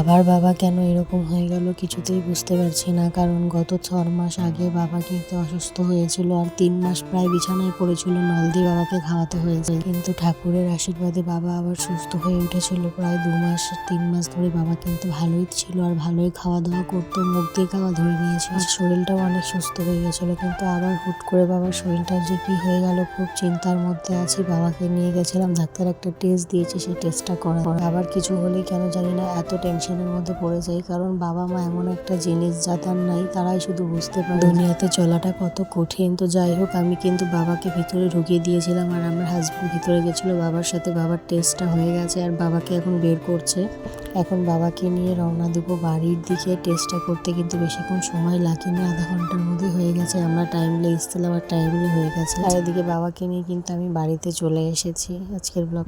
বাবার বাবা কেন এরকম হয়ে গেল কিছুতেই বুঝতে পারছি না। কারণ গত 6 মাস আগে বাবা কিন্তু অসুস্থ হয়েছিল আর 3 মাস প্রায় বিছানায় পড়েছিল, নল দিয়ে বাবাকে খাওয়াতে হয়েছে। কিন্তু ঠাকুরের আশীর্বাদে বাবা আবার সুস্থ হয়ে উঠেছিল। প্রায় 2 মাস 3 মাস ধরে বাবা কিন্তু ভালোই ছিল আর ভালোই খাওয়া দাওয়া করতো, মুখ দিয়ে খাওয়া ধরে নিয়েছে আর শরীরটাও অনেক সুস্থ হয়ে গেছিল। কিন্তু আবার হুট করে বাবার শরীরটা যে কি হয়ে গেল, খুব চিন্তার মধ্যে আছি। বাবাকে নিয়ে গেছিলাম, ডাক্তার একটা টেস্ট দিয়েছে, সেই টেস্টটা করা। আবার কিছু হলে কেন জানি না এত টেনশনের মধ্যে পড়ে যাই। কারণ বাবা মা এমন একটা জিনিস যাদের নাই তারাই শুধু বুঝতে পারে দুনিয়াতে চলাটা কত কঠিন। তো যাই হোক, আমি কিন্তু বাবাকে ভিতরে ঢুকিয়ে দিয়েছিলাম আর আমার হাজবেন্ড ভিতরে গেছিল বাবার সাথে। বাবার টেস্টটা হয়ে গেছে আর বাবাকে এখন বের করছে। এখন বাবাকে নিয়ে রওনা দেবো বাড়ির দিকে। টেস্টটা করতে কিন্তু বেশিক্ষণ সময় লাগেনি, আধা ঘন্টার মধ্যে হয়ে গেছে। আমরা টাইমলি এসেছিলাম আর টাইমলি হয়ে গেছে। আর এদিকে বাবাকে নিয়ে কিন্তু আমি বাড়িতে চলে এসেছি। আজকের ব্লগ